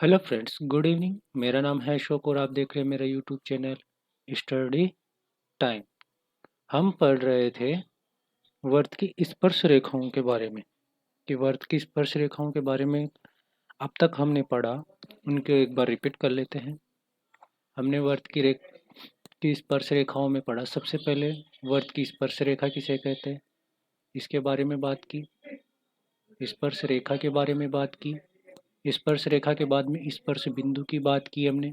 Hello friends, good evening. मेरा नाम है अशोक और आप देख रहे हैं मेरा यूट्यूब चैनल स्टडी टाइम। हम पढ़ रहे थे वर्त की स्पर्श रेखाओं के बारे में कि वर्त की स्पर्श रेखाओं के बारे में अब तक हमने पढ़ा, उनको एक बार रिपीट कर लेते हैं। हमने वर्त की स्पर्श रेखाओं में पढ़ा। सबसे पहले वर्त की स्पर्श रेखा किसे कहते हैं, इसके बारे में बात की। स्पर्श रेखा के बारे में बात की। स्पर्श रेखा के बाद में स्पर्श बिंदु की बात की हमने।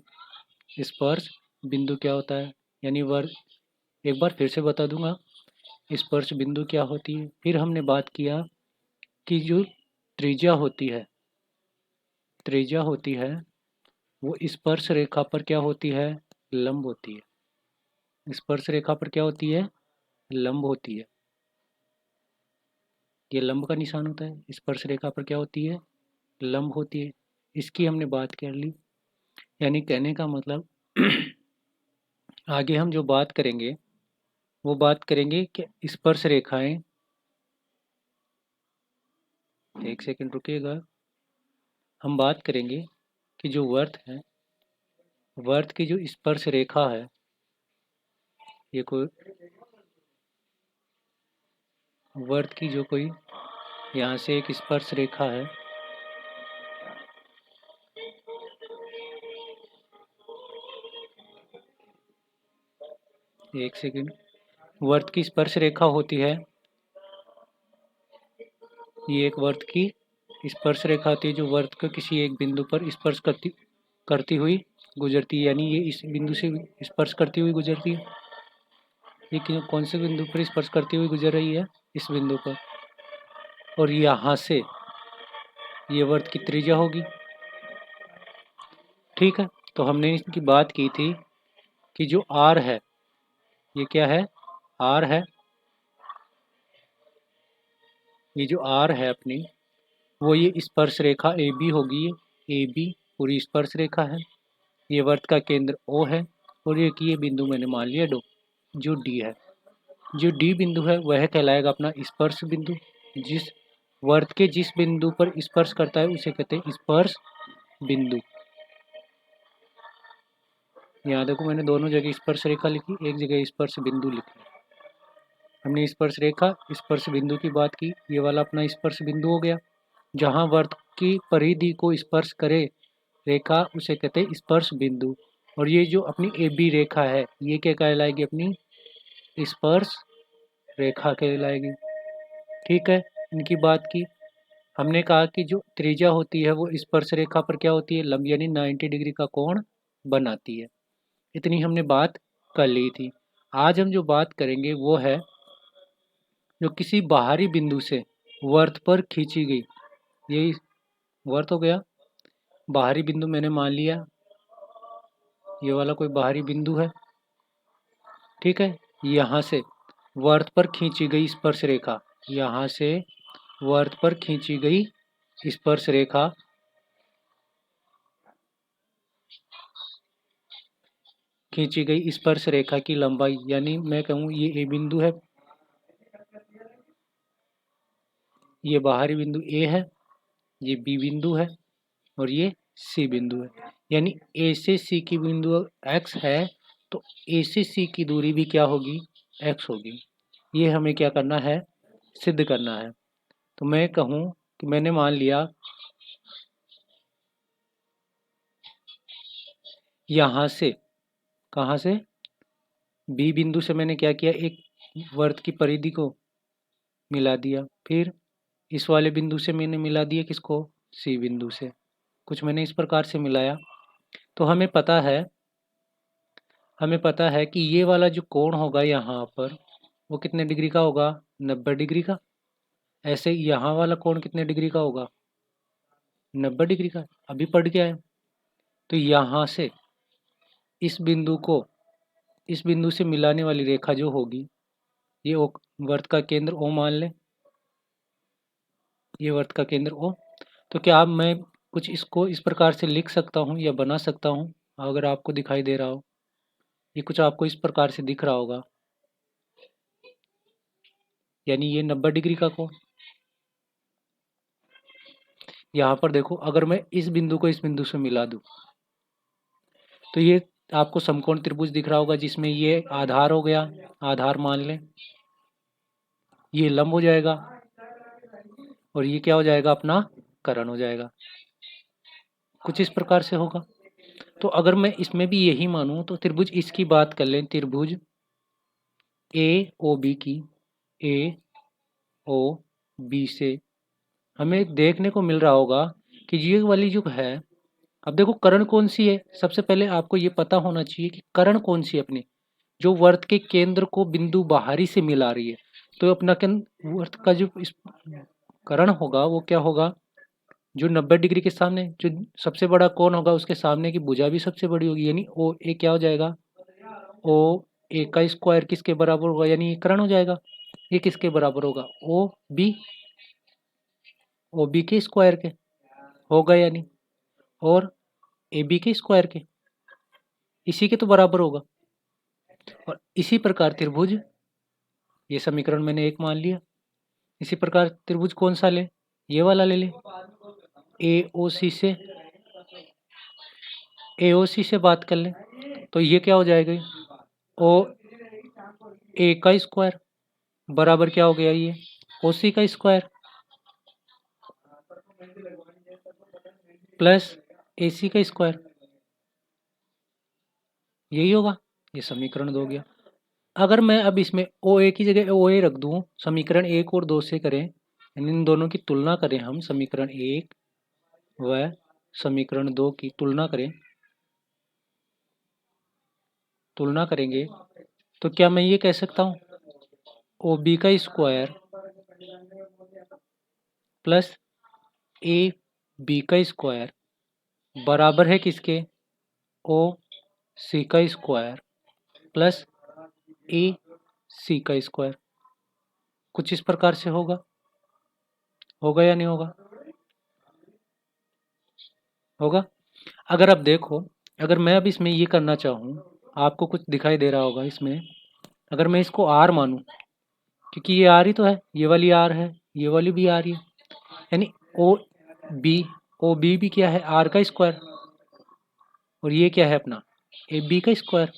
स्पर्श बिंदु क्या होता है, यानी वर्ग। एक बार फिर से बता दूंगा, स्पर्श बिंदु क्या होती है। फिर हमने बात किया कि जो त्रिज्या होती है, त्रिज्या होती है वो स्पर्श रेखा पर क्या होती है, लंब होती है। स्पर्श रेखा पर क्या होती है, लंब होती है। ये लंब का निशान होता है। स्पर्श रेखा पर क्या होती है, लंब होती है। इसकी हमने बात कर ली। यानी कहने का मतलब आगे हम जो बात करेंगे वो बात करेंगे कि स्पर्श रेखाएं, एक सेकंड रुकिएगा। हम बात करेंगे कि जो वर्त है, वर्त की जो स्पर्श रेखा है, ये कोई वर्त की जो कोई यहाँ से एक स्पर्श रेखा है, एक सेकंड। वर्त की स्पर्श रेखा होती है, ये एक वर्त की स्पर्श रेखा होती है जो वर्त के किसी एक बिंदु पर स्पर्श करती हुई गुजरती है। यानी ये इस बिंदु से स्पर्श करती हुई गुजरती है। ये कौन से बिंदु पर स्पर्श करती हुई गुजर रही है, इस बिंदु पर। और यहाँ से ये वर्त की त्रिज्या होगी। ठीक है, तो हमने इसकी बात की थी कि जो आर है, ये क्या है, आर है। ये जो आर है अपनी, वो ये स्पर्श रेखा ए बी होगी। ये ए बी पूरी स्पर्श रेखा है। ये वर्त का केंद्र ओ है और ये बिंदु मैंने मान लिया डो, जो डी है। जो डी बिंदु है वह कहलाएगा अपना स्पर्श बिंदु। जिस वर्त के जिस बिंदु पर स्पर्श करता है उसे कहते हैं स्पर्श बिंदु। यहाँ देखो, मैंने दोनों जगह स्पर्श रेखा लिखी, एक जगह स्पर्श बिंदु लिखी। हमने स्पर्श रेखा स्पर्श बिंदु की बात की। ये वाला अपना स्पर्श बिंदु हो गया। जहाँ वर्त की परिधि को स्पर्श करे रेखा उसे कहते हैं स्पर्श बिंदु। और ये जो अपनी ए बी रेखा है, ये क्या कहलाएगी, अपनी स्पर्श रेखा कहलाएगी। ठीक है, इनकी बात की। हमने कहा कि जो त्रिज्या होती है वो स्पर्श रेखा पर क्या होती है, लंब, यानी 90 डिग्री का कोण बनाती है। इतनी हमने बात कर ली थी। आज हम जो बात करेंगे वो है जो किसी बाहरी बिंदु से वर्त पर खींची गई, यही वर्त हो गया। बाहरी बिंदु मैंने मान लिया, ये वाला कोई बाहरी बिंदु है। ठीक है, यहाँ से वर्त पर खींची गई स्पर्श रेखा, यहाँ से वर्त पर खींची गई स्पर्श रेखा, खींची गई स्पर्श रेखा की लंबाई, यानी मैं कहूँ ये ए बिंदु है, ये बाहरी बिंदु ए है, ये बी बिंदु है और ये सी बिंदु है। यानी ए से सी की बिंदु एक्स है तो ए से सी की दूरी भी क्या होगी, एक्स होगी। ये हमें क्या करना है, सिद्ध करना है। तो मैं कहूँ कि मैंने मान लिया यहाँ से, कहाँ से, बी बिंदु से मैंने क्या किया, एक वर्त की परिधि को मिला दिया। फिर इस वाले बिंदु से मैंने मिला दिया किसको, सी बिंदु से। कुछ मैंने इस प्रकार से मिलाया। तो हमें पता है कि ये वाला जो कोण होगा यहाँ पर वो कितने डिग्री का होगा, 90 डिग्री का। ऐसे यहाँ वाला कोण कितने डिग्री का होगा, 90 डिग्री का। अभी पढ़ गया है। तो यहाँ से इस बिंदु को इस बिंदु से मिलाने वाली रेखा जो होगी, ये वर्त का केंद्र ओ मान ले, ये वर्त का केंद्र ओ। तो क्या अब मैं कुछ इसको इस प्रकार से लिख सकता हूँ या बना सकता हूँ, अगर आपको दिखाई दे रहा हो, ये कुछ आपको इस प्रकार से दिख रहा होगा। यानी ये 90 डिग्री का कोण, यहाँ पर देखो, अगर मैं इस बिंदु को इस बिंदु से मिला दूँ तो ये आपको समकोण त्रिभुज दिख रहा होगा, जिसमें ये आधार हो गया, आधार मान लें, ये लंब हो जाएगा और ये क्या हो जाएगा, अपना कर्ण हो जाएगा। कुछ इस प्रकार से होगा। तो अगर मैं इसमें भी यही मानूं तो त्रिभुज इसकी बात कर लें, त्रिभुज ए ओ बी की, ए ओ बी से हमें देखने को मिल रहा होगा कि ये वाली जो है, अब देखो कर्ण कौन सी है, सबसे पहले आपको ये पता होना चाहिए कि कर्ण कौन सी है अपनी, जो वर्त के केंद्र को बिंदु बाहरी से मिला रही है। तो अपना वर्त का जो कर्ण होगा वो क्या होगा, जो 90 डिग्री के सामने जो सबसे बड़ा कोण होगा उसके सामने की भुजा भी सबसे बड़ी होगी, यानी ओ ए क्या हो जाएगा, ओ ए का स्क्वायर किसके बराबर होगा, यानी ये कर्ण हो जाएगा। ये किसके बराबर होगा, ओ बी के स्क्वायर के होगा, यानी और ए बी के स्क्वायर के, इसी के तो बराबर होगा। और इसी प्रकार त्रिभुज, ये समीकरण मैंने एक मान लिया, इसी प्रकार त्रिभुज कौन सा ले, ये वाला ले ले, ए ओ सी से, ए ओ सी से बात कर ले तो ये क्या हो जाएगा, ओ ए का स्क्वायर बराबर क्या हो गया, ये ओ सी का स्क्वायर प्लस ए सी का स्क्वायर, यही होगा। ये समीकरण 2 हो गया। अगर मैं अब इसमें ओ ए की जगह ओ ए रख दूं, समीकरण 1 और 2 से करें, यानी इन दोनों की तुलना करें, हम समीकरण 1 व समीकरण 2 की तुलना करें, तुलना करेंगे तो क्या मैं ये कह सकता हूँ ओ बी का स्क्वायर प्लस ए बी का स्क्वायर बराबर है किसके, ओ सी का स्क्वायर प्लस ए सी का स्क्वायर। कुछ इस प्रकार से होगा, होगा या नहीं होगा, होगा। अगर आप देखो, अगर मैं अब इसमें ये करना चाहूँ, आपको कुछ दिखाई दे रहा होगा इसमें, अगर मैं इसको आर मानूं, क्योंकि ये आर ही तो है, ये वाली आर है, ये वाली भी आर ही है, यानी ओ बी, ओ बी भी क्या है, आर का स्क्वायर, और ये क्या है अपना ए बी का स्क्वायर।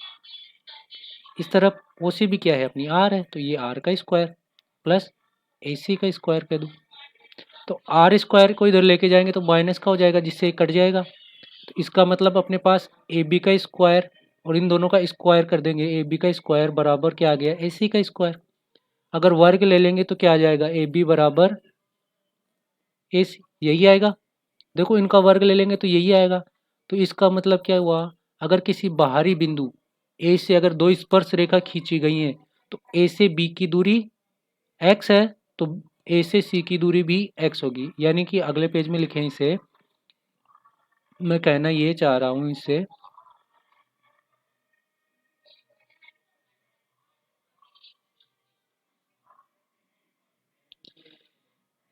इस तरफ ओ सी भी क्या है अपनी आर है, तो ये आर का स्क्वायर प्लस ए सी का स्क्वायर कह दूँ, तो आर स्क्वायर को इधर लेके जाएंगे तो माइनस का हो जाएगा, जिससे कट जाएगा। तो इसका मतलब अपने पास ए बी का स्क्वायर और इन दोनों का स्क्वायर कर देंगे, ए बी का स्क्वायर बराबर क्या आ गया, ए सी का स्क्वायर। अगर वर्ग ले लेंगे तो क्या आ जाएगा, ए बी बराबर ए सी, यही आएगा। देखो इनका वर्ग ले लेंगे तो यही आएगा। तो इसका मतलब क्या हुआ, अगर किसी बाहरी बिंदु ए से अगर दो स्पर्श रेखा खींची गई है तो ए से बी की दूरी x है, तो ए से सी की दूरी भी x होगी। यानी कि अगले पेज में लिखें इसे, मैं कहना ये चाह रहा हूं इससे,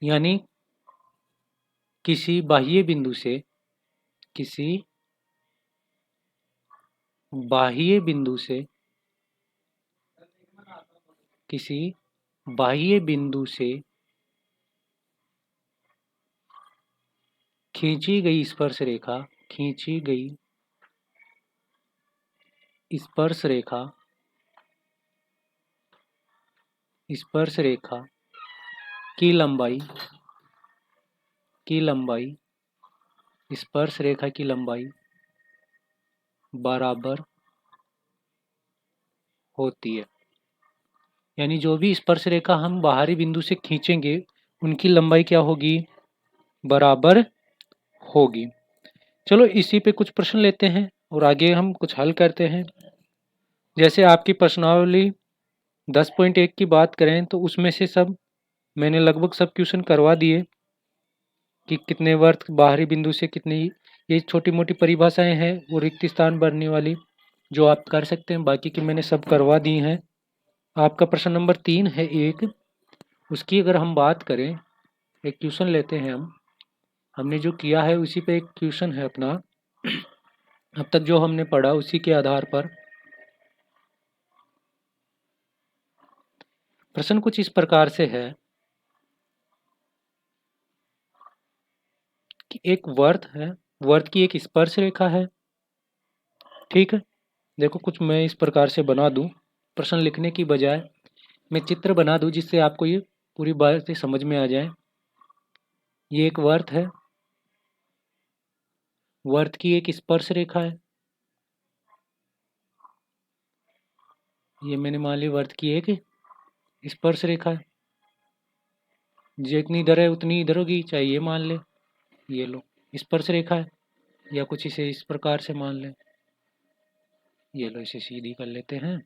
यानी किसी बाह्य बिंदु से, किसी बाह्य बिंदु से, किसी बाह्य बिंदु से खींची गई स्पर्श रेखा, खींची गई स्पर्श रेखा, स्पर्श रेखा की लंबाई, की लंबाई, स्पर्श रेखा की लंबाई बराबर होती है। यानी जो भी स्पर्श रेखा हम बाहरी बिंदु से खींचेंगे उनकी लंबाई क्या होगी, बराबर होगी। चलो इसी पे कुछ प्रश्न लेते हैं और आगे हम कुछ हल करते हैं। जैसे आपकी प्रश्नावली 10.1 की बात करें तो उसमें से सब मैंने लगभग सब क्वेश्चन करवा दिए कि कितने वर्ग बाहरी बिंदु से कितनी, ये छोटी मोटी परिभाषाएं हैं वो रिक्त स्थान भरने वाली जो आप कर सकते हैं, बाकी की मैंने सब करवा दी हैं। आपका प्रश्न नंबर 3 है एक, उसकी अगर हम बात करें, एक क्वेश्चन लेते हैं हम, हमने जो किया है उसी पे एक क्वेश्चन है अपना, अब तक जो हमने पढ़ा उसी के आधार पर प्रश्न कुछ इस प्रकार से है। कि एक वर्त है, वर्त की एक स्पर्श रेखा है, ठीक है। देखो कुछ मैं इस प्रकार से बना दूं, प्रश्न लिखने की बजाय मैं चित्र बना दूं जिससे आपको ये पूरी बातें समझ में आ जाए। ये एक वर्त है, वर्त की एक स्पर्श रेखा है, ये मैंने मान ली वर्त की एक स्पर्श रेखा है, जितनी इधर है उतनी इधर होगी, चाहे ये मान ले। ये लो स्पर्श रेखा है, या कुछ इसे इस प्रकार से मान ले। ये लो इसे सीधी कर लेते हैं।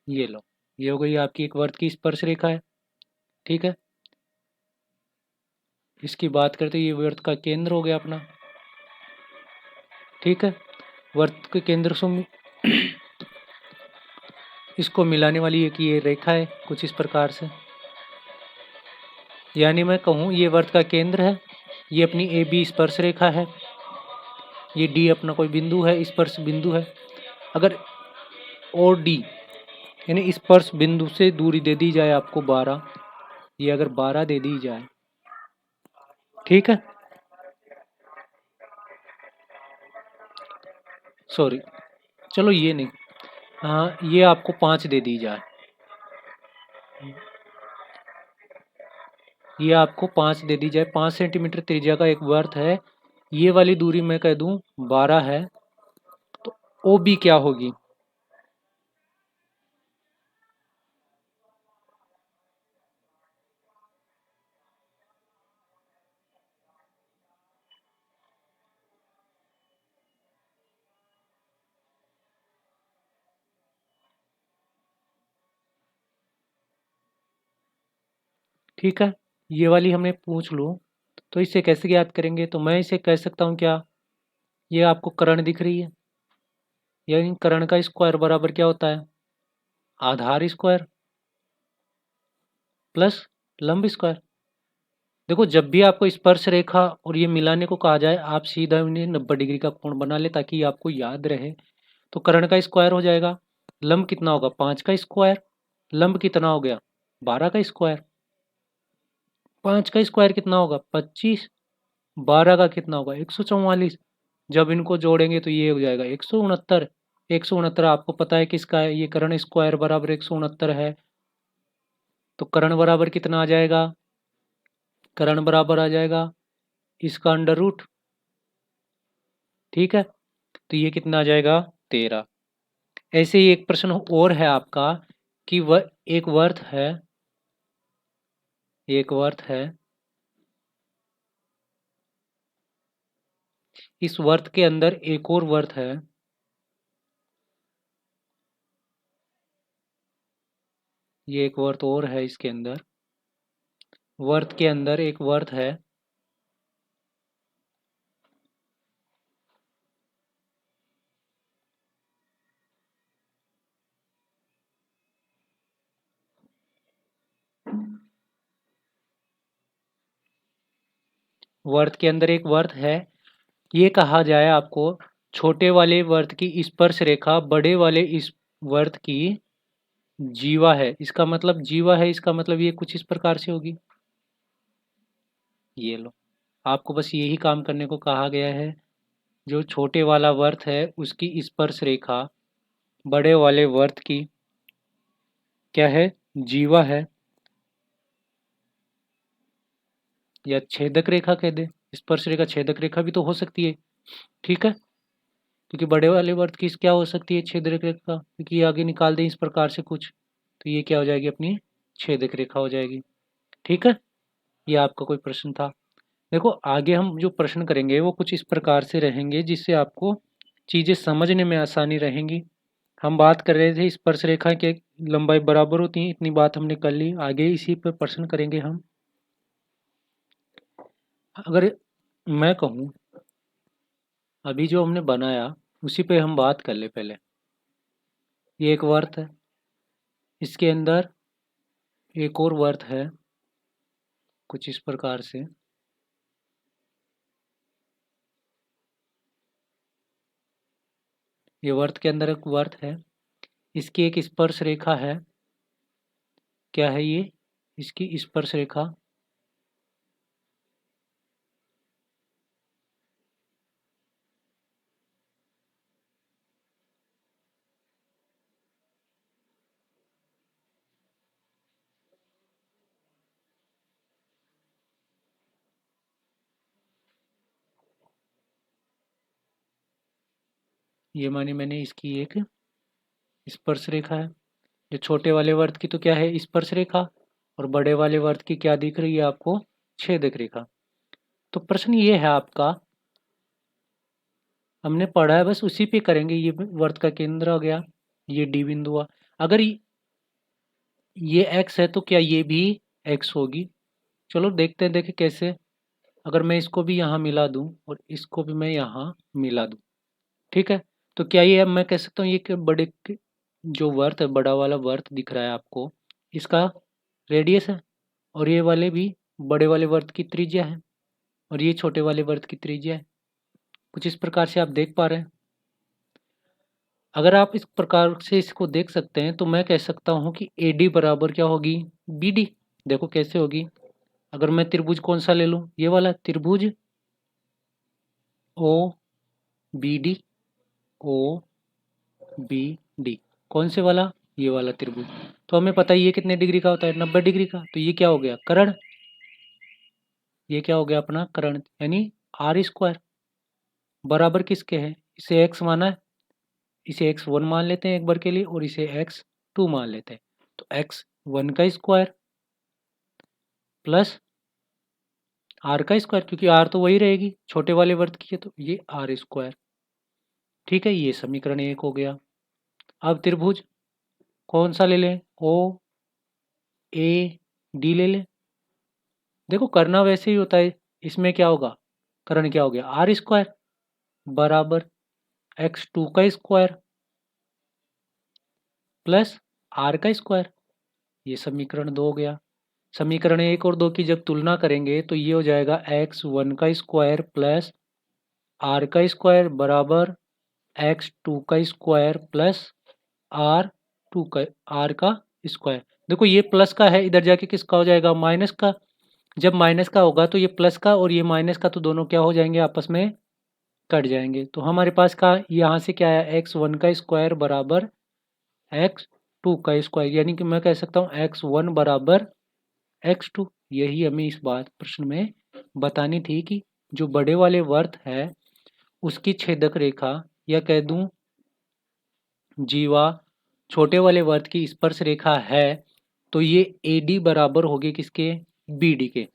ये लो, ये हो गई आपकी एक वर्त की स्पर्श रेखा है, ठीक है। इसकी बात करते ये वर्त का केंद्र हो गया अपना, ठीक है। वर्त के केंद्र से इसको मिलाने वाली एक ये रेखा है कुछ इस प्रकार से, यानी मैं कहूँ ये वर्त का केंद्र है, ये अपनी ए बी स्पर्श रेखा है, ये डी अपना कोई बिंदु है, स्पर्श बिंदु है। अगर और डी यानी स्पर्श बिंदु से दूरी दे दी जाए आपको 12, ये अगर 12 दे दी जाए, ठीक है, सॉरी चलो ये नहीं, हाँ ये आपको 5 दे दी जाए, ये आपको 5 दे दी जाए, 5 सेंटीमीटर त्रिज्या का एक वर्त है, ये वाली दूरी मैं कह दूं 12 है, तो ओ बी क्या होगी? ठीक है, ये वाली हमने पूछ लो, तो इसे कैसे याद करेंगे? तो मैं इसे कह सकता हूँ क्या, ये आपको कर्ण दिख रही है, यानी कर्ण का स्क्वायर बराबर क्या होता है? आधार स्क्वायर प्लस लंब स्क्वायर। देखो जब भी आपको स्पर्श रेखा और ये मिलाने को कहा जाए, आप सीधा इन्हें 90 डिग्री का कोण बना ले ताकि आपको याद रहे। तो कर्ण का स्क्वायर हो जाएगा, लंब कितना होगा? 5 का स्क्वायर, लंब कितना हो गया? 12 का स्क्वायर, 5 का स्क्वायर कितना होगा? 25, 12 का कितना होगा? 144। जब इनको जोड़ेंगे तो ये हो जाएगा 169। 169 आपको पता है किसका है? ये कर्ण स्क्वायर बराबर 169 है, तो कर्ण बराबर कितना आ जाएगा? कर्ण बराबर आ जाएगा इसका अंडर रूट, ठीक है। तो ये कितना आ जाएगा? 13। ऐसे ही एक प्रश्न और है आपका कि एक वर्त है, एक वर्त है, इस वर्त के अंदर एक और वर्त है, ये एक वर्त और है, इसके अंदर वर्त के अंदर एक वर्त है, वर्त के अंदर एक वर्त है, ये कहा जाए आपको छोटे वाले वर्त की स्पर्श रेखा बड़े वाले इस वर्त की जीवा है। इसका मतलब जीवा है, इसका मतलब ये कुछ इस प्रकार से होगी। ये लो, आपको बस यही काम करने को कहा गया है, जो छोटे वाला वर्त है उसकी स्पर्श रेखा बड़े वाले वर्त की क्या है? जीवा है, या छेदक रेखा कह दे। स्पर्श रेखा छेदक रेखा भी तो हो सकती है, ठीक है, क्योंकि बड़े वाले वर्त की क्या हो सकती है? छेदक रेखा, क्योंकि ये आगे निकाल दें इस प्रकार से कुछ, तो ये क्या हो जाएगी? अपनी छेदक रेखा हो जाएगी, ठीक है। ये आपका कोई प्रश्न था? देखो आगे हम जो प्रश्न करेंगे वो कुछ इस प्रकार से रहेंगे जिससे आपको चीज़ें समझने में आसानी रहेंगी। हम बात कर रहे थे स्पर्श रेखा के लंबाई बराबर होती है, इतनी बात हमने कर ली, आगे इसी पर प्रश्न करेंगे हम। अगर मैं कहूँ अभी जो हमने बनाया उसी पे हम बात कर ले पहले। ये एक वर्त है, इसके अंदर एक और वर्त है कुछ इस प्रकार से, ये वर्त के अंदर एक वर्त है, इसकी एक स्पर्श रेखा है, क्या है ये? इसकी स्पर्श रेखा ये मानी मैंने इसकी एक स्पर्श रेखा है। जो छोटे वाले वर्त की तो क्या है, स्पर्श रेखा, और बड़े वाले वर्त की क्या दिख रही है आपको, छेदक रेखा। तो प्रश्न ये है आपका, हमने पढ़ा है बस उसी पे करेंगे। ये वर्त का केंद्र हो गया, ये डी बिंदु हुआ। अगर ये एक्स है तो क्या ये भी एक्स होगी? चलो देखते हैं, देखें कैसे। अगर मैं इसको भी यहाँ मिला दूं और इसको भी मैं यहाँ मिला दूं, ठीक है, तो क्या ये, अब मैं कह सकता हूँ ये कि जो वर्त है, बड़ा वाला वर्त दिख रहा है आपको, इसका रेडियस है, और ये वाले भी बड़े वाले वर्त की त्रिज्या है, और ये छोटे वाले वर्त की त्रिज्या है। कुछ इस प्रकार से आप देख पा रहे हैं। अगर आप इस प्रकार से इसको देख सकते हैं तो मैं कह सकता हूँ कि AD बराबर क्या होगी, BD। देखो कैसे होगी। अगर मैं त्रिभुज कौन सा ले लूँ, ये वाला त्रिभुज OBD, OBD कौन से वाला, ये वाला त्रिभुज। तो हमें पता है ये कितने डिग्री का होता है, 90 डिग्री का। तो ये क्या हो गया, कर्ण। ये क्या हो गया अपना कर्ण, यानी R² बराबर किसके है, इसे x माना है, इसे x1 मान लेते हैं एक बार के लिए, और इसे x2 मान लेते हैं। तो x1 का स्क्वायर प्लस r का स्क्वायर, क्योंकि r तो वही रहेगी, छोटे वाले वर्त की है, तो ये R²। ठीक है, ये समीकरण 1 हो गया। अब त्रिभुज कौन सा ले लें, OAD ले लें। देखो करना वैसे ही होता है, इसमें क्या होगा, कर्ण क्या हो गया, R² बराबर x2 का स्क्वायर प्लस r का स्क्वायर। ये समीकरण 2 हो गया। समीकरण 1 और 2 की जब तुलना करेंगे तो ये हो जाएगा x1 का स्क्वायर प्लस r का स्क्वायर बराबर x2 का स्क्वायर प्लस r का स्क्वायर। देखो ये प्लस का है, इधर जाके किसका हो जाएगा, माइनस का। जब माइनस का होगा तो ये प्लस का और ये माइनस का, तो दोनों क्या हो जाएंगे, आपस में कट जाएंगे। तो हमारे पास का यहाँ से क्या है, x1 का स्क्वायर बराबर x2 का स्क्वायर, यानी कि मैं कह सकता हूँ x1 बराबर x2। यही हमें इस बात प्रश्न में बतानी थी कि जो बड़े वाले वर्त है उसकी छेदक रेखा, या कह दूं जीवा छोटे वाले वर्त की स्पर्श रेखा है, तो ये AD बराबर होगी किसके, BD के।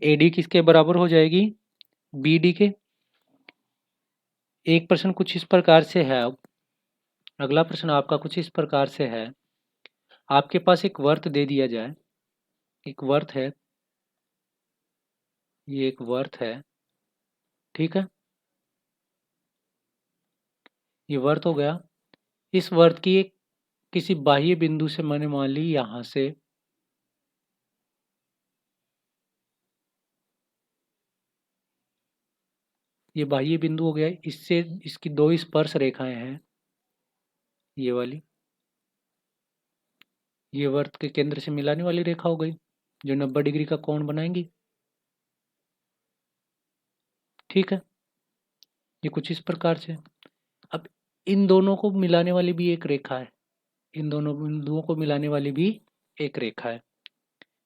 AD किसके बराबर हो जाएगी, BD के। एक प्रश्न कुछ इस प्रकार से है। अब अगला प्रश्न आपका कुछ इस प्रकार से है, आपके पास एक वर्त दे दिया जाए, एक वर्त है, ये एक वर्त है, ठीक है, ये वर्त हो गया। इस वर्त की एक किसी बाह्य बिंदु से मैंने मान ली यहां से ये बाह्य बिंदु हो गया, इससे इसकी दो स्पर्श रेखाएं हैं, ये वाली, ये वर्त के केंद्र से मिलाने वाली रेखा हो गई, जो 90 डिग्री का कोण बनाएंगी। ठीक है, ये कुछ इस प्रकार से। अब इन दोनों को मिलाने वाली भी एक रेखा है, इन दोनों बिंदुओं को मिलाने वाली भी एक रेखा है।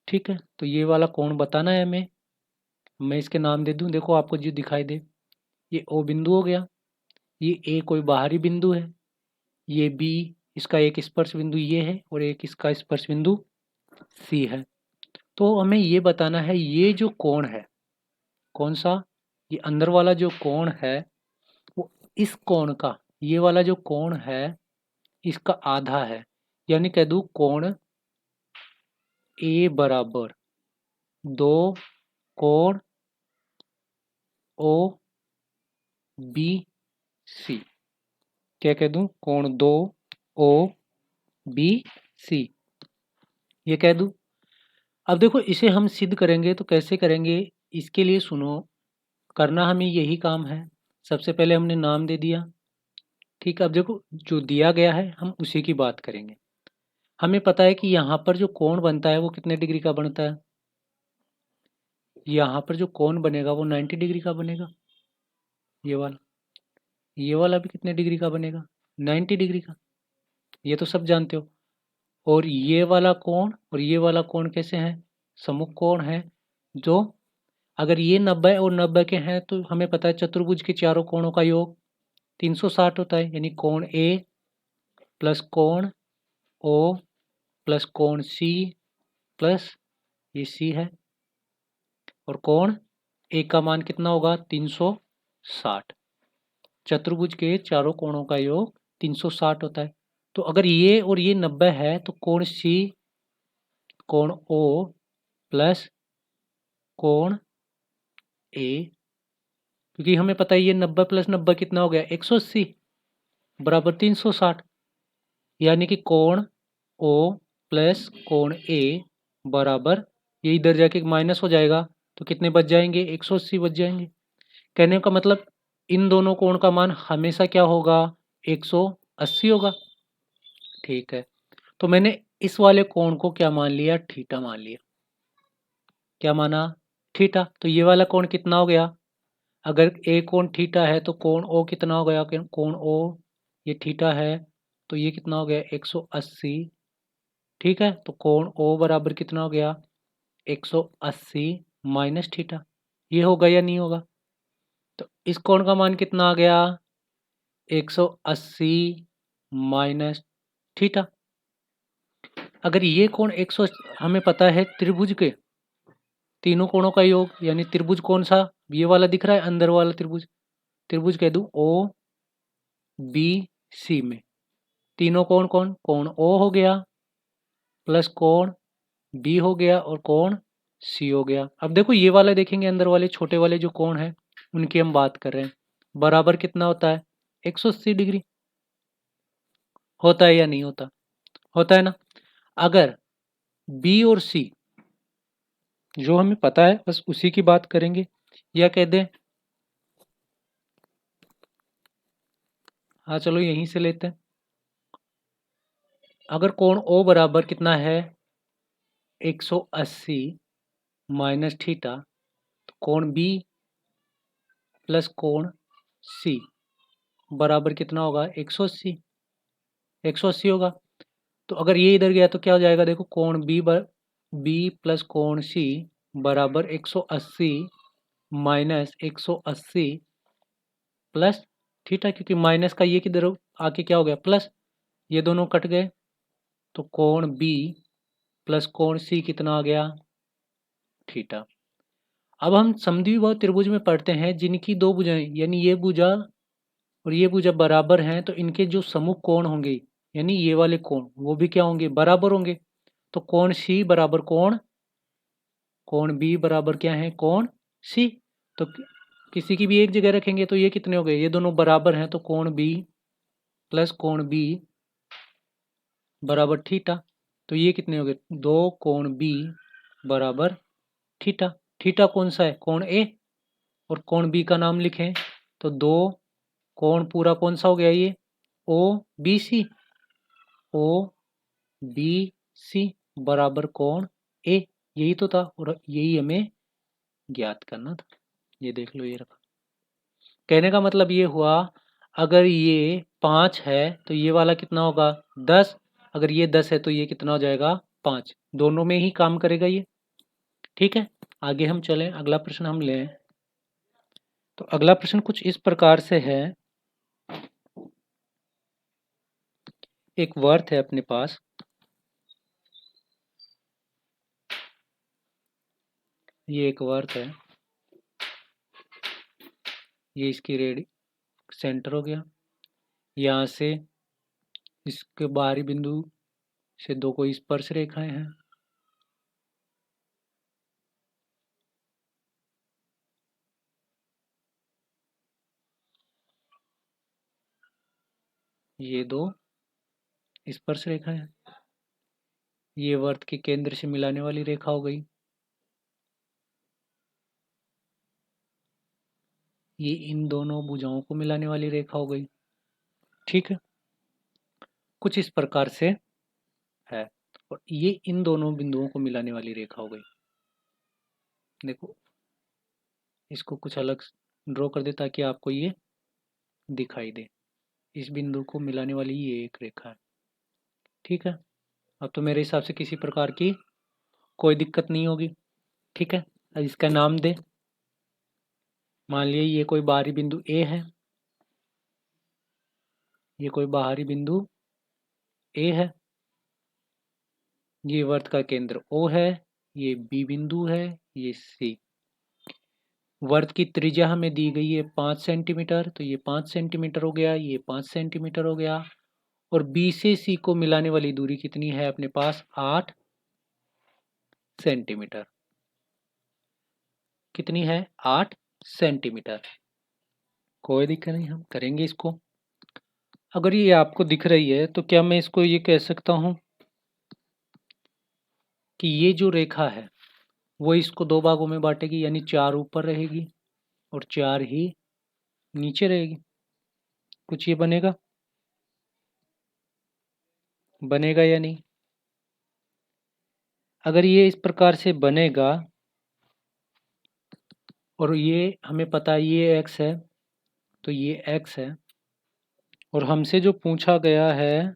ठीक है, तो ये वाला कोण बताना है हमें। मैं इसके नाम दे दूं, देखो आपको जो दिखाई दे, ये O बिंदु हो गया, ये A कोई बाहरी बिंदु है, ये B इसका एक स्पर्श बिंदु ये है, और एक इसका स्पर्श बिंदु C है। तो हमें ये बताना है ये जो कोण है, कौन सा, ये अंदर वाला जो कोण है, वो इस कोण का, ये वाला जो कोण है इसका आधा है, यानी कह दूं कोण A बराबर दो कोण OBC। क्या कह दूं, कोण 2 OBC, ये कह दूं। अब देखो इसे हम सिद्ध करेंगे तो कैसे करेंगे, इसके लिए सुनो, करना हमें यही काम है। सबसे पहले हमने नाम दे दिया, ठीक है। अब देखो जो दिया गया है हम उसी की बात करेंगे। हमें पता है कि यहाँ पर जो कोण बनता है वो कितने डिग्री का बनता है, यहाँ पर जो कोण बनेगा वो 90 डिग्री का बनेगा। ये वाला भी कितने डिग्री का बनेगा, 90 डिग्री का, ये तो सब जानते हो। और ये वाला कोण और ये वाला कोण कैसे हैं, सम्मुख कोण है। जो अगर ये 90 और 90 के हैं तो हमें पता है चतुर्भुज के चारों कोणों का योग 360 होता है, यानी कोण ए प्लस कोण ओ प्लस कोण सी प्लस ये सी है, और कोण ए का मान कितना होगा 360। चतुर्भुज के चारों कोणों का योग 360 होता है। तो अगर ये और ये 90 है तो कोण सी कोण ओ प्लस कोण ए, क्योंकि हमें पता है ये 90 प्लस 90 कितना हो गया 180 बराबर 360, यानी कि कोण ओ प्लस कोण ए बराबर, ये इधर जाके माइनस हो जाएगा तो कितने बच जाएंगे 180 बच जाएंगे। कहने का मतलब इन दोनों कोण का मान हमेशा क्या होगा 180 होगा। ठीक है, तो मैंने इस वाले कोण को क्या मान लिया थीटा मान लिया। क्या माना थीटा। तो ये वाला कोण कितना हो गया, अगर ए कोण थीटा है तो कोण ओ कितना हो गया, कोण ओ ये थीटा है तो ये कितना हो गया 180। ठीक है, तो कोण ओ बराबर कितना हो गया 180 माइनस थीटा। ये होगा या नहीं होगा, तो इस कोण का मान कितना आ गया 180 माइनस थीटा। अगर ये कोण 100 हमें पता है त्रिभुज के तीनों कोणों का योग, यानी त्रिभुज कौन सा, ये वाला दिख रहा है अंदर वाला त्रिभुज, त्रिभुज कह दूं ओ बी सी में तीनों कोण कौन, कोण ओ हो गया प्लस कोण बी हो गया और कोण सी हो गया। अब देखो ये वाला देखेंगे अंदर वाले छोटे वाले जो कोण है उनकी हम बात कर रहे हैं, बराबर कितना होता है 180 डिग्री। होता है या नहीं होता, होता है ना। अगर बी और सी जो हमें पता है बस उसी की बात करेंगे, या कह दें हाँ चलो यहीं से लेते हैं। अगर कोण ओ बराबर कितना है 180 माइनस थीटा, तो कोण बी प्लस कोण सी बराबर कितना होगा 180, 180 होगा। तो अगर ये इधर गया तो क्या हो जाएगा, देखो कोण बी प्लस कोण सी बराबर 180 माइनस 180 प्लस थीटा, क्योंकि माइनस का ये किधर आके क्या हो गया प्लस, ये दोनों कट गए तो कोण बी प्लस कोण सी कितना आ गया थीटा। अब हम समद्विबाहु त्रिभुज में पढ़ते हैं जिनकी दो भुजाएं यानी ये भुजा और ये भुजा बराबर हैं, तो इनके जो समूह कोण होंगे यानी ये वाले कोण वो भी क्या होंगे बराबर होंगे। तो कोण सी बराबर कोण बी बराबर क्या है कोण सी। तो किसी की भी एक जगह रखेंगे तो ये कितने हो गए, ये दोनों बराबर हैं तो कोण बी प्लस कोण बी बराबर थीटा। तो ये कितने हो गए, दो कोण बी बराबर थीटा। थीटा कौन सा है कोण ए, और कोण बी का नाम लिखें तो दो कोण पूरा कौन सा हो गया ये O B C, O B C बराबर कोण ए, यही तो था और यही हमें ज्ञात करना था। ये देख लो ये रखा। कहने का मतलब ये हुआ अगर ये 5 है तो ये वाला कितना होगा 10, अगर ये 10 है तो ये कितना हो जाएगा 5, दोनों में ही काम करेगा ये। ठीक है, आगे हम चलें, अगला प्रश्न हम लें। तो अगला प्रश्न कुछ इस प्रकार से है, एक वर्त है अपने पास, ये एक वर्त है, ये इसकी रेडी सेंटर हो गया, यहाँ से इसके बाहरी बिंदु से दो कोई स्पर्श रेखाएं हैं, ये दो स्पर्श रेखाएं हैं, ये वर्त के केंद्र से मिलाने वाली रेखा हो गई, ये इन दोनों भुजाओं को मिलाने वाली रेखा हो गई। ठीक है, कुछ इस प्रकार से है, और ये इन दोनों बिंदुओं को मिलाने वाली रेखा हो गई। देखो इसको कुछ अलग ड्रॉ कर दे ताकि आपको ये दिखाई दे, इस बिंदु को मिलाने वाली ये एक रेखा है। ठीक है, अब तो मेरे हिसाब से किसी प्रकार की कोई दिक्कत नहीं होगी। ठीक है, अब इसका नाम दे, मान लिया ये कोई बाहरी बिंदु ए है, ये कोई बाहरी बिंदु ए है, ये वर्त का केंद्र ओ है, ये बी बिंदु है, ये सी। वर्त की त्रिज्या हमें दी गई है 5 सेंटीमीटर, तो ये 5 सेंटीमीटर हो गया, ये 5 सेंटीमीटर हो गया। और बी से सी को मिलाने वाली दूरी कितनी है अपने पास? 8 सेंटीमीटर। कितनी है? 8 सेंटीमीटर। कोई दिक्कत नहीं, हम करेंगे इसको। अगर ये आपको दिख रही है तो क्या मैं इसको ये कह सकता हूं कि ये जो रेखा है वो इसको दो भागों में बांटेगी, यानी 4 ऊपर रहेगी और 4 ही नीचे रहेगी। कुछ ये बनेगा? बनेगा या नहीं? अगर ये इस प्रकार से बनेगा और ये हमें पता है ये x है, तो ये x है, और हमसे जो पूछा गया है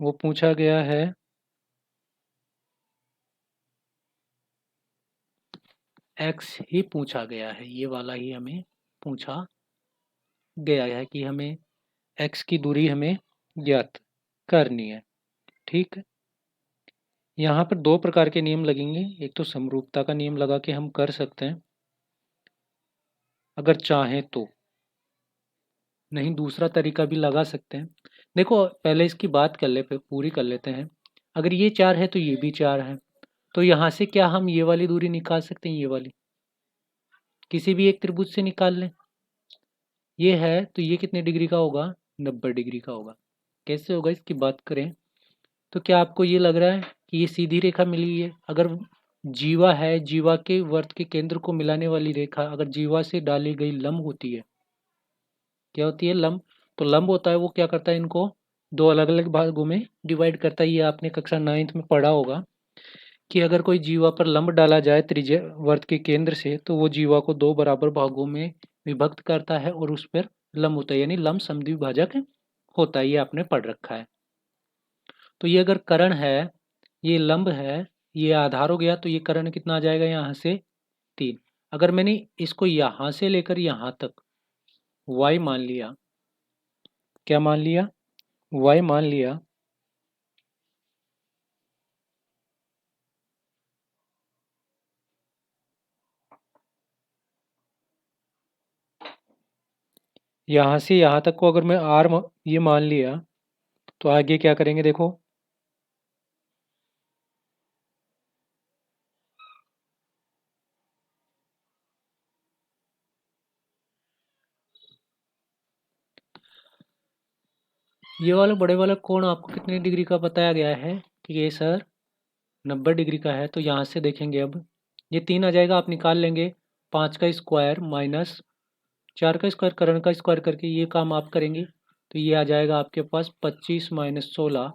वो पूछा गया है x ही पूछा गया है, ये वाला ही हमें पूछा गया है कि हमें x की दूरी हमें ज्ञात करनी है। ठीक है, यहाँ पर दो प्रकार के नियम लगेंगे। एक तो समरूपता का नियम लगा के हम कर सकते हैं अगर चाहें तो, नहीं दूसरा तरीका भी लगा सकते हैं। देखो पहले इसकी बात कर ले, पूरी कर लेते हैं। अगर ये 4 है तो ये भी 4 है, तो यहाँ से क्या हम ये वाली दूरी निकाल सकते हैं? ये वाली किसी भी एक त्रिभुज से निकाल लें। ये है तो ये कितने डिग्री का होगा? 90 डिग्री का होगा। कैसे होगा इसकी बात करें तो क्या आपको ये लग रहा है कि ये सीधी रेखा मिली हुई है? अगर जीवा है, जीवा के वर्त के केंद्र को मिलाने वाली रेखा अगर जीवा से डाली गई लंब होती है, क्या होती है? लंब। तो लंब होता है वो क्या करता है, इनको दो अलग अलग भागों में डिवाइड करता है। ये आपने कक्षा 9th में पढ़ा होगा कि अगर कोई जीवा पर लंब डाला जाए त्रिज्या वर्त के केंद्र से, तो वो जीवा को दो बराबर भागों में विभक्त करता है और उस पर लंब होता है, यानी लंब समद्विभाजक होता है। ये आपने पढ़ रखा है। तो ये अगर कर्ण है, ये लंब है, ये आधार हो गया, तो ये कर्ण कितना आ जाएगा यहाँ से? 3। अगर मैंने इसको यहाँ से लेकर यहाँ तक y मान लिया, क्या मान लिया? y मान लिया, यहाँ से यहाँ तक को अगर मैं ये मान लिया, तो आगे क्या करेंगे देखो। ये वाला बड़े वाला कोण आपको कितने डिग्री का बताया गया है कि ये सर 90 डिग्री का है। तो यहाँ से देखेंगे, अब ये 3 आ जाएगा, आप निकाल लेंगे। 5 का स्क्वायर माइनस 4 का स्क्वायर, कर्ण का स्क्वायर करके ये काम आप करेंगे, तो ये आ जाएगा आपके पास 25 माइनस 16,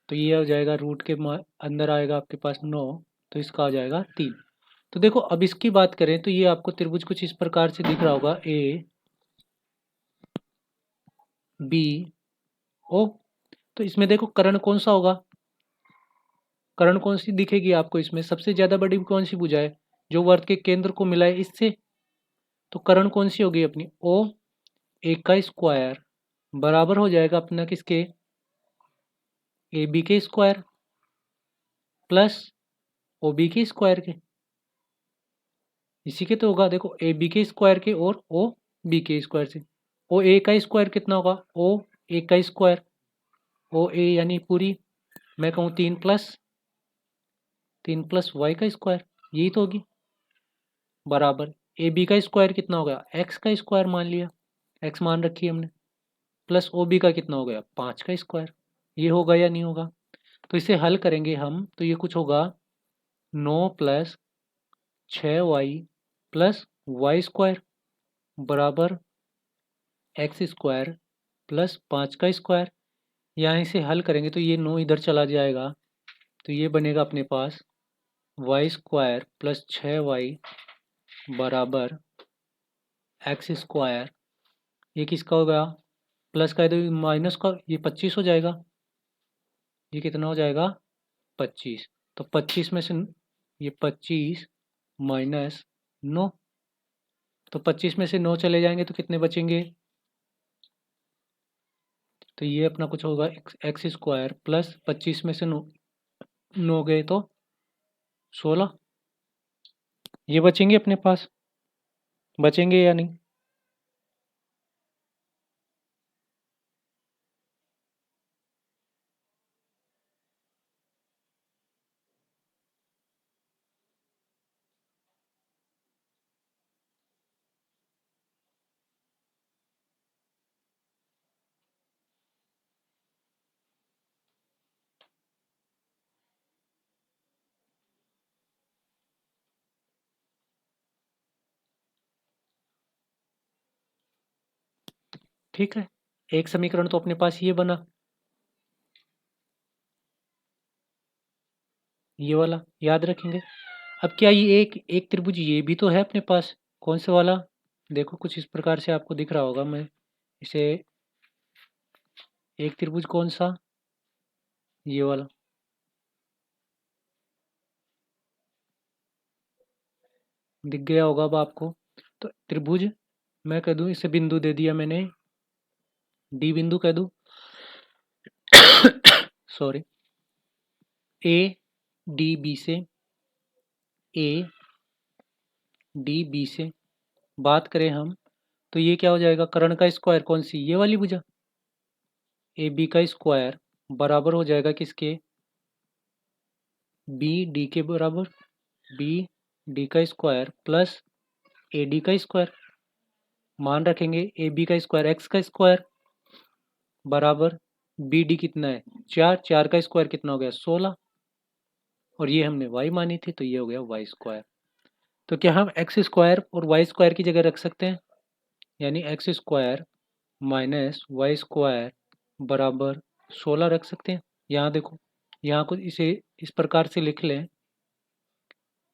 तो ये हो जाएगा रूट के अंदर आएगा आपके पास 9, तो इसका आ जाएगा 3। तो देखो अब इसकी बात करें तो ये आपको त्रिभुज कुछ इस प्रकार से दिख रहा होगा, ए बी ओ। तो इसमें देखो कर्ण कौन सा होगा? कर्ण कौन सी दिखेगी आपको इसमें? सबसे ज्यादा बड़ी कौन सी भुजा है जो वर्त के केंद्र को मिला है इससे? तो कर्ण कौन सी होगी अपनी? ओ ए का स्क्वायर बराबर हो जाएगा अपना किसके? ए बी के स्क्वायर प्लस ओ बी के स्क्वायर के। इसी के तो होगा, देखो ए बी के स्क्वायर के और ओ बी के स्क्वायर से। ओ ए का स्क्वायर कितना होगा? ओ ए का स्क्वायर, ओ ए यानी पूरी, मैं कहूँ 3 प्लस वाई का स्क्वायर, यही तो होगी, बराबर ए बी का स्क्वायर कितना हो गया? एक्स का स्क्वायर मान लिया, एक्स मान रखी है हमने, प्लस ओ बी का कितना हो गया? 5 का स्क्वायर। ये होगा या नहीं होगा? तो इसे हल करेंगे हम तो ये कुछ होगा 9 + 6y प्लस वाई स्क्वायर बराबर एक्स स्क्वायर प्लस 5 का स्क्वायर। यहाँ इसे हल करेंगे तो ये 9 इधर चला जाएगा, तो ये बनेगा अपने पास वाई स्क्वायर प्लस 6y बराबर एक्स स्क्वायर। ये किसका हो गया? प्लस का है तो माइनस का, ये 25 हो जाएगा। ये कितना हो जाएगा? 25। तो 25 में से ये 25 माइनस 9, तो 25 में से 9 चले जाएंगे तो कितने बचेंगे? तो ये अपना कुछ होगा एक्स स्क्वायर प्लस 25 में से 9 गए तो 16, ये बचेंगे अपने पास, बचेंगे या नहीं? ठीक है, एक समीकरण तो अपने पास ये बना, ये वाला याद रखेंगे। अब क्या ये एक एक त्रिभुज ये भी तो है अपने पास, कौन से वाला? देखो कुछ इस प्रकार से आपको दिख रहा होगा, मैं इसे, एक त्रिभुज कौन सा? ये वाला, दिख गया होगा अब आपको। तो त्रिभुज मैं कह दूं, इसे बिंदु दे दिया मैंने, डी बिंदु कह दूं सॉरी, ए डी बी से, ए डी बी से बात करें हम, तो ये क्या हो जाएगा, कर्ण का स्क्वायर कौन सी, ये वाली भुजा, ए बी का स्क्वायर बराबर हो जाएगा किसके, बी डी के बराबर, बी डी का स्क्वायर प्लस ए डी का स्क्वायर, मान रखेंगे ए बी का स्क्वायर एक्स का स्क्वायर बराबर बी डी कितना है 4, 4 का स्क्वायर कितना हो गया 16, और ये हमने y मानी थी तो ये हो गया वाई स्क्वायर। तो क्या हम एक्स स्क्वायर और वाई स्क्वायर की जगह रख सकते हैं, यानी x square minus y square बराबर 16 रख सकते हैं। यहाँ देखो, यहाँ को इसे इस प्रकार से लिख लें,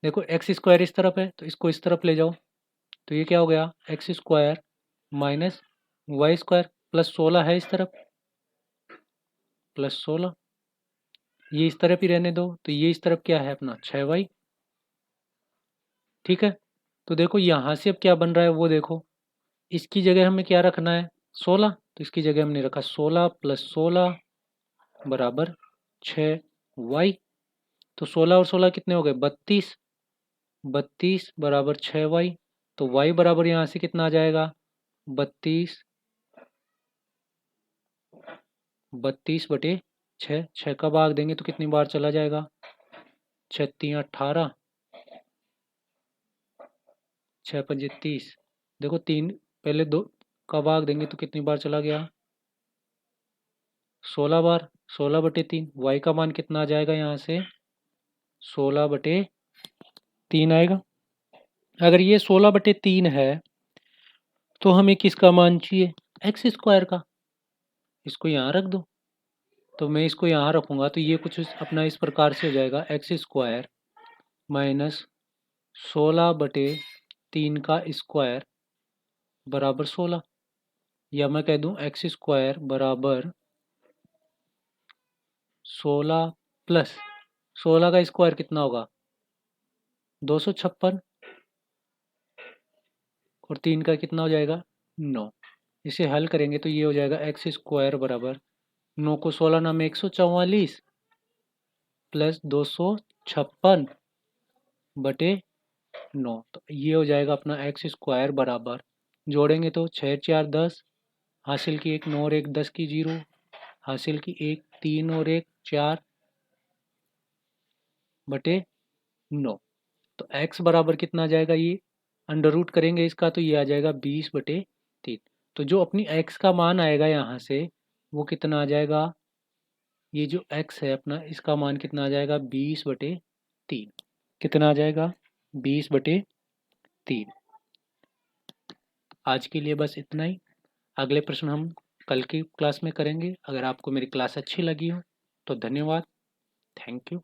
देखो एक्स स्क्वायर इस तरफ है तो इसको इस तरफ ले जाओ, तो ये क्या हो गया x square minus y square plus 16 है इस तरफ, प्लस 16, ये इस तरफ ही रहने दो, तो ये इस तरफ क्या है अपना 6y। ठीक है, तो देखो यहाँ से अब क्या बन रहा है वो देखो, इसकी जगह हमें क्या रखना है 16, तो इसकी जगह हमने रखा 16 प्लस 16 बराबर 6y। तो 16 और 16 कितने हो गए 32, 32 बराबर 6y। तो y बराबर यहाँ से कितना आ जाएगा 32, 32 बटे 6, 6 का भाग देंगे तो कितनी बार चला जाएगा, 6 3 18, 6 5 30, देखो 3 पहले 2 का भाग देंगे तो कितनी बार चला गया 16 बार, 16 बटे 3, y का मान कितना आ जाएगा यहाँ से 16 बटे 3 आएगा। अगर ये 16 बटे 3 है तो हमें किसका मान चाहिए एक्स स्क्वायर का, इसको यहाँ रख दो, तो मैं इसको यहाँ रखूँगा तो ये कुछ अपना इस प्रकार से हो जाएगा एक्स स्क्वायर माइनस 16 बटे 3 का स्क्वायर बराबर 16, या मैं कह दूँ एक्स स्क्वायर बराबर 16 प्लस 16 का स्क्वायर कितना होगा 256, और 3 का कितना हो जाएगा 9। इसे हल करेंगे तो ये हो जाएगा एक्स स्क्वायर बराबर 9 को 16 नाम 144 प्लस 256 बटे 9, तो ये हो जाएगा अपना एक्स स्क्वायर बराबर, जोड़ेंगे तो 6 4 10, हासिल की 1 9 और 1 10 की 0, हासिल की 1 3 और 1 4 बटे 9। तो x बराबर कितना आ जाएगा, ये अंडर रूट करेंगे इसका तो ये आ जाएगा 20 बटे 3। तो जो अपनी x का मान आएगा यहाँ से वो कितना आ जाएगा, ये जो x है अपना इसका मान कितना आ जाएगा 20 बटे 3, कितना आ जाएगा 20 बटे 3। आज के लिए बस इतना ही, अगले प्रश्न हम कल की क्लास में करेंगे। अगर आपको मेरी क्लास अच्छी लगी हो तो धन्यवाद, थैंक यू।